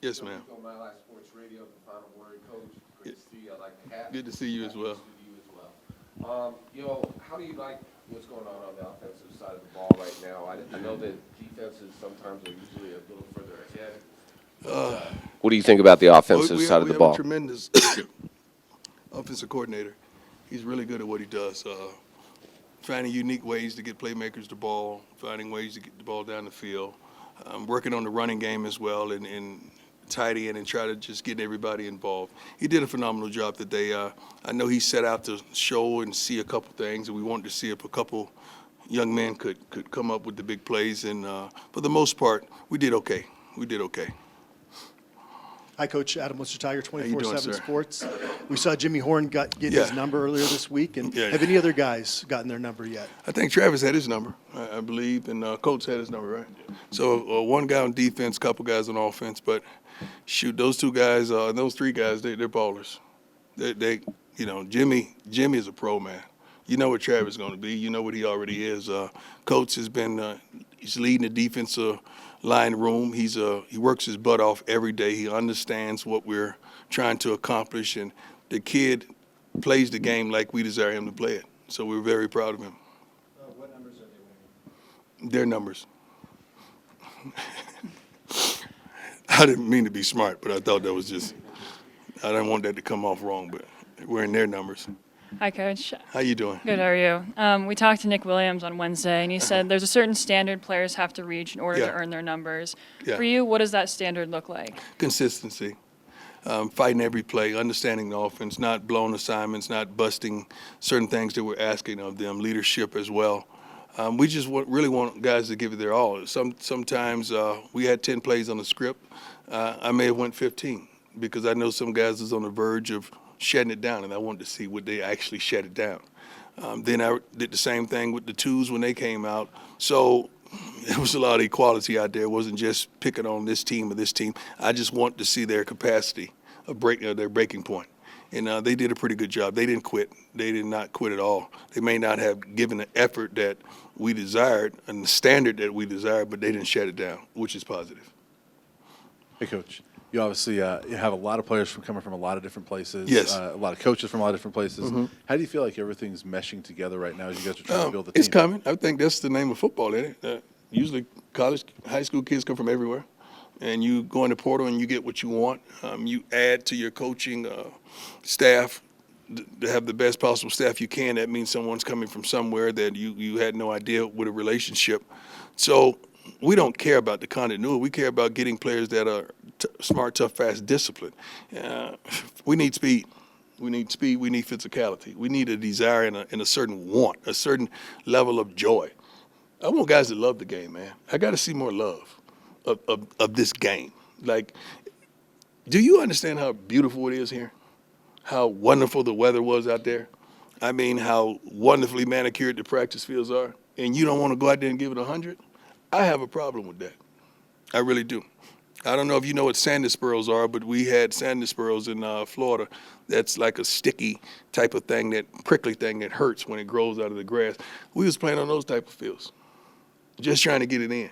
Yes, ma'am. On My Life Sports Radio, the final word, Coach. Great to see you. I like the hat. Good to see you as well. Good to see you as well. How do you like what's going on the offensive side of the ball right now? I know that defenses sometimes are usually a little further ahead. What do you think about the offensive side of the We have ball? a tremendous offensive coordinator. He's really good at what he does. Finding unique ways to get playmakers the ball, finding ways to get the ball down the field, working on the running game as well, and tidy in and try to just get everybody involved. He did a phenomenal job today. I know he set out to show and see a couple things, and we wanted to see if a couple young men could come up with the big plays. And for the most part, we did okay. We did okay. Hi, Coach. Adam Lister Tiger, you doing, 24/7 sir? Sports. We saw Jimmy Horn get his Yeah. number earlier this week. And Yeah. have any other guys gotten their number yet? I think Travis had his number, I believe, and Coach had his number, right? So one guy on defense, couple guys on offense, but shoot, those two guys, those three guys, they're ballers. Jimmy is a pro, man. You know what Travis is going to be. You know what he already is. Coach has been, he's leading the defensive line room. He works his butt off every day. He understands what we're trying to accomplish, and the kid plays the game like we desire him to play it. So we're very proud of him. What numbers are they winning? Their numbers. I didn't mean to be smart, but I thought that was just, I didn't want that to come off wrong, but we're in their numbers. Hi, Coach. How you doing? Good, how are you? We talked to Nick Williams on Wednesday, and he said there's a certain standard players have to reach in order Yeah. to earn their numbers. Yeah. For you, what does that standard look like? Consistency. Fighting every play, understanding the offense, not blowing assignments, not busting certain things that we're asking of them, leadership as well. We just really want guys to give it their all. Sometimes we had 10 plays on the script. I may have went 15 because I know some guys is on the verge of shutting it down, and I wanted to see would they actually shut it down. Then I did the same thing with the twos when they came out. So there was a lot of equality out there. It wasn't just picking on this team or this team. I just want to see their capacity of their breaking point. And they did a pretty good job. They didn't quit. They did not quit at all. They may not have given the effort that we desired and the standard that we desired, but they didn't shut it down, which is positive. Hey, Coach. You obviously you have a lot of players coming from a lot of different places. Yes. A lot of coaches from a lot of different places. Mm-hmm. How do you feel like everything's meshing together right now as you guys are trying to build the team? It's coming. I think that's the name of football, isn't it? Usually high school kids come from everywhere. And you go in the portal and you get what you want. You add to your coaching staff to have the best possible staff you can. That means someone's coming from somewhere that you had no idea with a relationship. So we don't care about the continuity. We care about getting players that are smart, tough, fast, disciplined. We need speed. We need speed. We need physicality. We need a desire and a certain want, a certain level of joy. I want guys that love the game, man. I got to see more love of this game. Like, do you understand how beautiful it is here? How wonderful the weather was out there? I mean, how wonderfully manicured the practice fields are? And you don't want to go out there and give it 100? I have a problem with that. I really do. I don't know if you know what sanded sparrows are, but we had sanded sparrows in Florida. That's like a sticky type of thing, that prickly thing that hurts when it grows out of the grass. We was playing on those type of fields, just trying to get it in.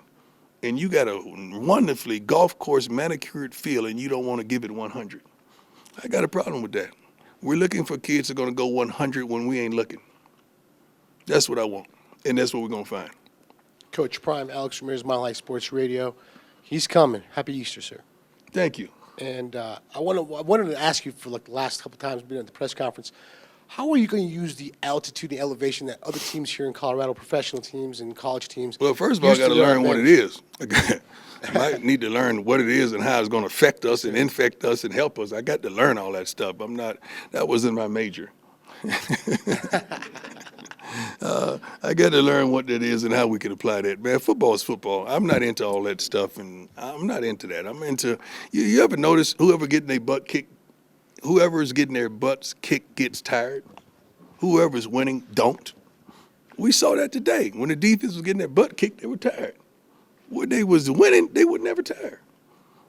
And you got a wonderfully golf course manicured field, and you don't want to give it 100. I got a problem with that. We're looking for kids that are going to go 100 when we ain't looking. That's what I want, and that's what we're going to find. Coach Prime, Alex Ramirez, My Life Sports Radio. He's coming. Happy Easter, sir. Thank you. And I wanted to ask you for like the last couple times being at the press conference, how are you going to use the altitude and elevation that other teams here in Colorado, professional teams and college teams? Well, first of all, I use got to their learn what it advantage? is. I might need to learn what it is and how it's going to affect us and infect us and help us. I got to learn all that stuff. That wasn't my major. I got to learn what that is and how we can apply that. Man, football is football. I'm not into all that stuff, and I'm not into that. I'm into, you ever notice whoever is getting their butts kicked gets tired? Whoever's winning don't. We saw that today. When the defense was getting their butt kicked, they were tired. When they was winning, they were never tired.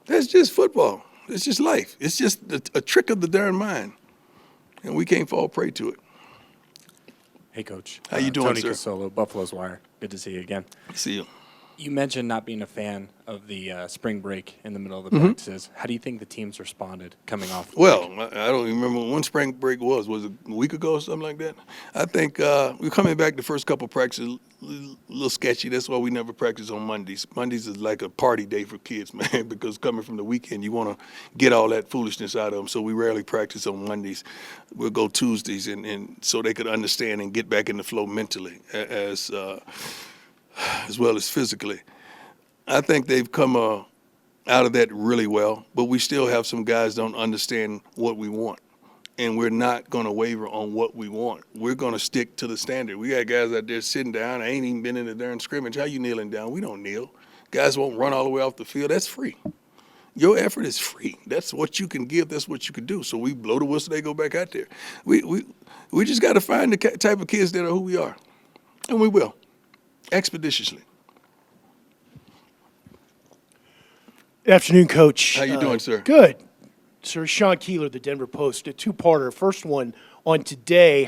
That's just football. It's just life. It's just a trick of the darn mind, and we can't fall prey to it. Hey, Coach. How you doing, Tony sir? Casolo, Buffalo's Wire. Good to see you again. See you. You mentioned not being a fan of the spring break in the middle of the practices. How do you think the teams responded coming off? The Well, break? I don't even remember when spring break was. Was it a week ago or something like that? I think we're coming back the first couple practices a little sketchy. That's why we never practice on Mondays. Mondays is like a party day for kids, man, because coming from the weekend, you want to get all that foolishness out of them. So we rarely practice on Mondays. We'll go Tuesdays, and so they could understand and get back in the flow mentally as well as physically. I think they've come out of that really well, but we still have some guys don't understand what we want. And we're not going to waver on what we want. We're going to stick to the standard. We got guys out there sitting down. I ain't even been in the darn scrimmage. How you kneeling down? We don't kneel. Guys won't run all the way off the field. That's free. Your effort is free. That's what you can give. That's what you can do. So we blow the whistle. They go back out there. We just got to find the type of kids that are who we are. And we will, expeditiously. Good afternoon, Coach. How you doing, sir? Good. Sir, Sean Keeler, the Denver Post, a two-parter. First one on today.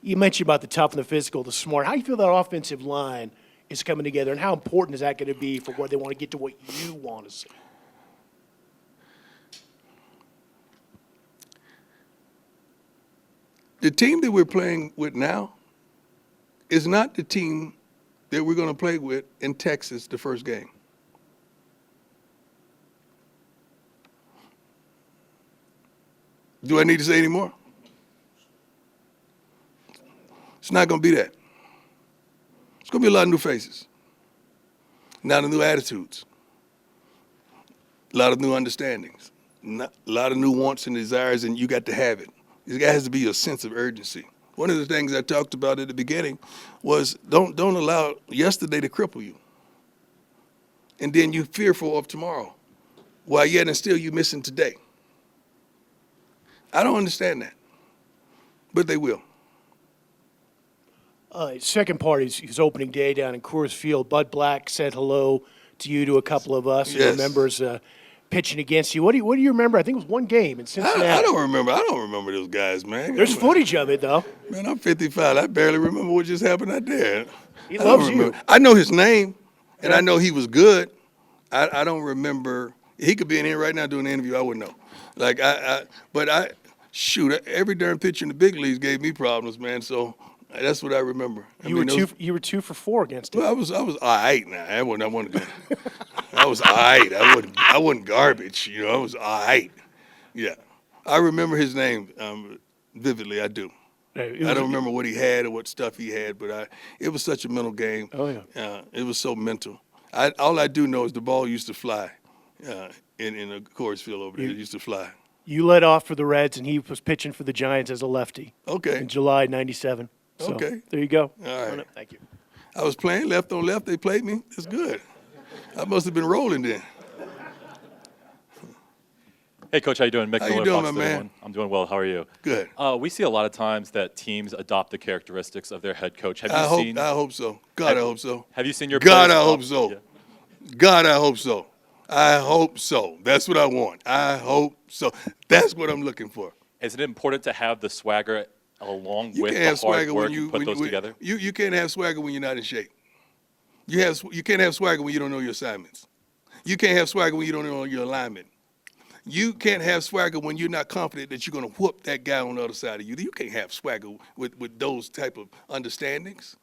You mentioned about the tough and the physical, the smart. How do you feel that offensive line is coming together, and how important is that going to be for where they want to get to what you want to see? The team that we're playing with now is not the team that we're going to play with in Texas the first game. Do I need to say any more? It's not going to be that. It's going to be a lot of new faces, a lot of new attitudes, a lot of new understandings, a lot of new wants and desires, and you got to have it. There has to be a sense of urgency. One of the things I talked about at the beginning was don't allow yesterday to cripple you, and then you fearful of tomorrow, while yet and still you missing today. I don't understand that, but they will. Second part is his opening day down in Coors Field. Bud Black said hello to you, to a couple of us, Yes. and remembers pitching against you. What do you remember? I think it was one game in Cincinnati. I don't remember those guys, man. There's footage of it, though. Man, I'm 55. I barely remember what just happened out there. He I don't loves you. remember. I know his name, and I know he was good. I don't remember. He could be in here right now doing an interview. I wouldn't know. Shoot, every darn pitcher in the big leagues gave me problems, man. So that's what I remember. You were 2 for 4 against him. Well, I was all right now. I wasn't good. I was all right. I wasn't garbage. You know, I was all right. Yeah, I remember his name vividly. I do. I don't remember what he had or what stuff he had, but it was such a mental game. Oh, yeah. It was so mental. All I do know is the ball used to fly in a Coors Field over there. It used to fly. You led off for the Reds, and he was pitching for the Giants as a lefty Okay. in July '97. So, Okay. there you go. All right. Thank you. I was playing left on left. They played me. That's good. I must have been rolling then. Hey, Coach, how you doing? Mick How you Miller, doing, Fox my man? 31. I'm doing well. How are you? Good. We see a lot of times that teams adopt the characteristics of their head coach. Have you I seen? hope so. God, I hope so. Have you seen your? God, players I hope adopt- so. Yeah. God, I hope so. I hope so. That's what I want. I hope so. That's what I'm looking for. Is it important to have the swagger along You with can't the have hard swagger work when you and put those together? You can't have swagger when you're not in shape. You can't have swagger when you don't know your assignments. You can't have swagger when you don't know your alignment. You can't have swagger when you're not confident that you're going to whoop that guy on the other side of you. You can't have swagger with those type of understandings.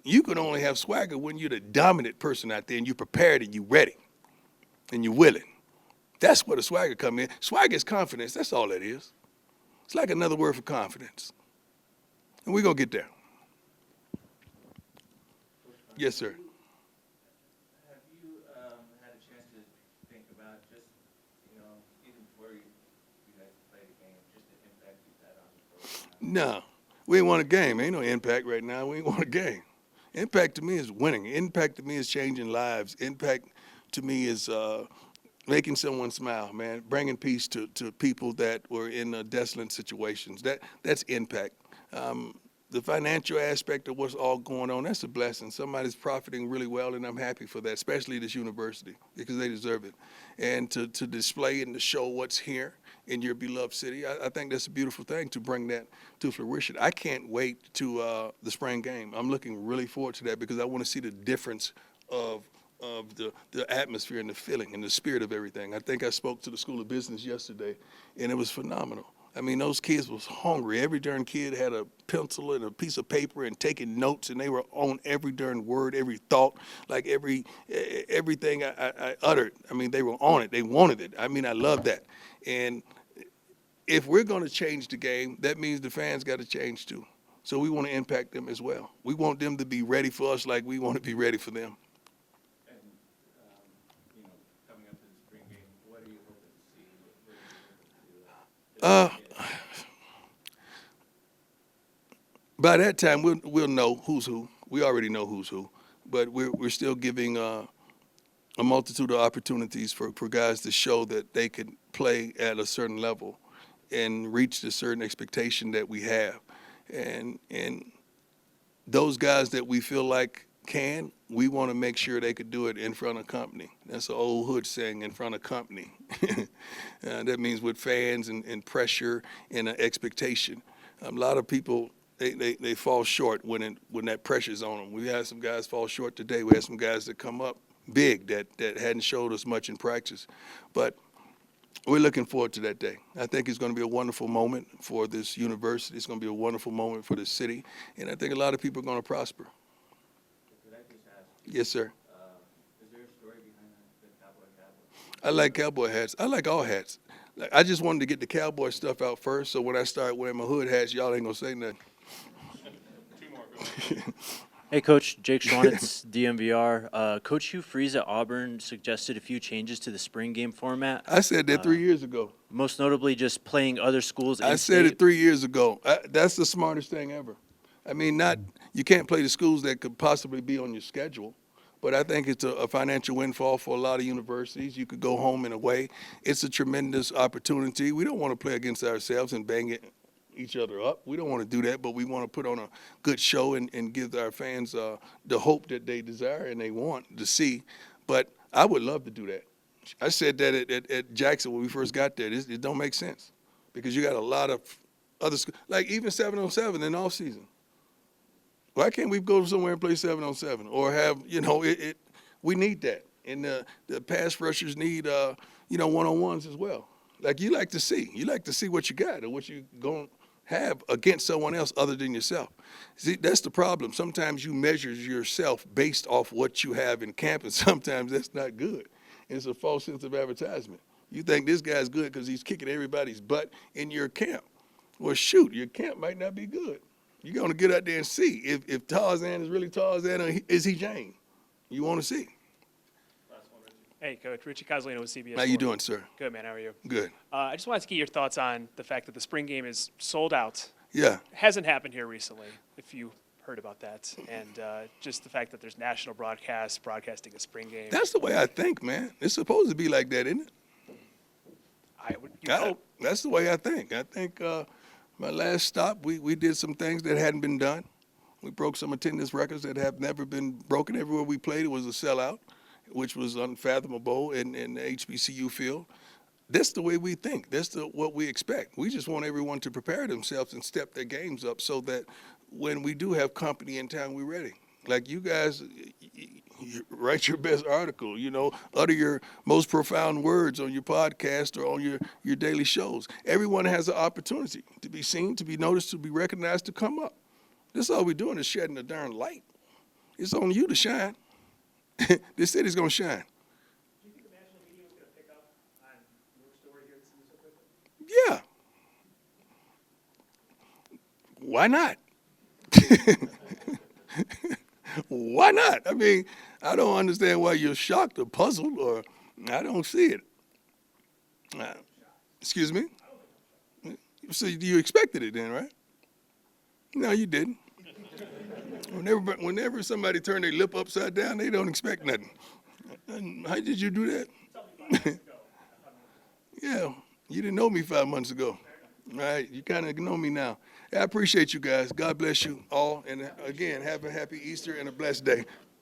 You can only have swagger when you're the dominant person out there and you're prepared and you're ready and you're willing. That's where the swagger come in. Swagger is confidence. That's all that is. It's like another word for confidence. And we're going to get there. Yes, sir. Have you had a chance to think about just, even before you guys played a game, just the impact you've had on the program? No, we ain't won a game. Ain't no impact right now. We ain't won a game. Impact to me is winning. Impact to me is changing lives. Impact to me is making someone smile, man. Bringing peace to people that were in desolate situations. That's impact. The financial aspect of what's all going on, that's a blessing. Somebody's profiting really well, and I'm happy for that, especially this university, because they deserve it. And to display and to show what's here in your beloved city, I think that's a beautiful thing to bring that to fruition. I can't wait to the spring game. I'm looking really forward to that because I want to see the difference of of the atmosphere and the feeling and the spirit of everything. I think I spoke to the School of Business yesterday, and it was phenomenal. I mean, those kids was hungry. Every darn kid had a pencil and a piece of paper and taking notes, and they were on every darn word, every thought, like everything I uttered. I mean, they were on it. They wanted it. I mean, I love that. And if we're going to change the game, that means the fans got to change too. So we want to impact them as well. We want them to be ready for us like we want to be ready for them. And, coming up to the spring game, what are you hoping to see? What are you hoping to By that time, we'll know who's who. We already know who's who, but we're still giving a multitude of opportunities for guys to show that they can play at a certain level and reach the certain expectation that we have. And those guys that we feel like can, we want to make sure they could do it in front of company. That's an old hood saying, in front of company. That means with fans and pressure and an expectation. A lot of people, they fall short when that pressure's on them. We had some guys fall short today. We had some guys that come up big that hadn't showed us much in practice. But we're looking forward to that day. I think it's going to be a wonderful moment for this university. It's going to be a wonderful moment for the city. And I think a lot of people are going to prosper. Could I just ask, Yes, sir. is there a story behind the cowboy hat? I like cowboy hats. I like all hats. Like, I just wanted to get the cowboy stuff out first, so when I start wearing my hood hats, y'all ain't going to say nothing. Hey, Coach. Jake Schwanitz, DMVR. Coach Hugh Freeze at Auburn suggested a few changes to the spring game format, I said that 3 years ago. most notably just playing other schools I said in-state. it 3 years ago. That's the smartest thing ever. I mean, you can't play the schools that could possibly be on your schedule, but I think it's a financial windfall for a lot of universities. You could go home and away. It's a tremendous opportunity. We don't want to play against ourselves and bang each other up. We don't want to do that, but we want to put on a good show and give our fans the hope that they desire and they want to see. But I would love to do that. I said that at Jackson when we first got there. It don't make sense because you got a lot of other schools, like even 7-on-7 in off season. Why can't we go somewhere and play 7-on-7 or have, we need that. And the pass rushers need, one-on-ones as well. Like you like to see what you got or what you going to have against someone else other than yourself. See, that's the problem. Sometimes you measure yourself based off what you have in camp, and sometimes that's not good. It's a false sense of advertisement. You think this guy's good because he's kicking everybody's butt in your camp. Well, shoot, your camp might not be good. You're going to get out there and see if Tarzan is really Tarzan or is he Jane. You want to see. Hey, Coach. Richie Coslino with CBS. How you doing, sir? Good, man. How are you? Good. I just wanted to get your thoughts on the fact that the spring game is sold out. Yeah. Hasn't happened here recently, if you heard about that. And just the fact that there's national broadcasts broadcasting a spring game. That's the way I think, man. It's supposed to be like that, isn't it? You hope. That's the way I think. I think my last stop, we did some things that hadn't been done. We broke some attendance records that have never been broken. Everywhere we played, it was a sellout, which was unfathomable in the HBCU field. That's the way we think. That's what we expect. We just want everyone to prepare themselves and step their games up so that when we do have company in town, we're ready. Like you guys, you write your best article, utter your most profound words on your podcast or on your daily shows. Everyone has an opportunity to be seen, to be noticed, to be recognized, to come up. This all we're doing is shedding a darn light. It's on you to shine. This city's going to shine. Do you think the national media is going to pick up on your story here at so quickly? Yeah. Why not? Why not? I mean, I don't understand why you're shocked or puzzled, or I don't see it. Excuse me? So you expected it then, right? No, you didn't. Whenever somebody turn their lip upside down, they don't expect nothing. How did you do that? Yeah, you didn't know me 5 months ago. All right, you kind of know me now. I appreciate you guys. God bless you all. And again, have a happy Easter and a blessed day.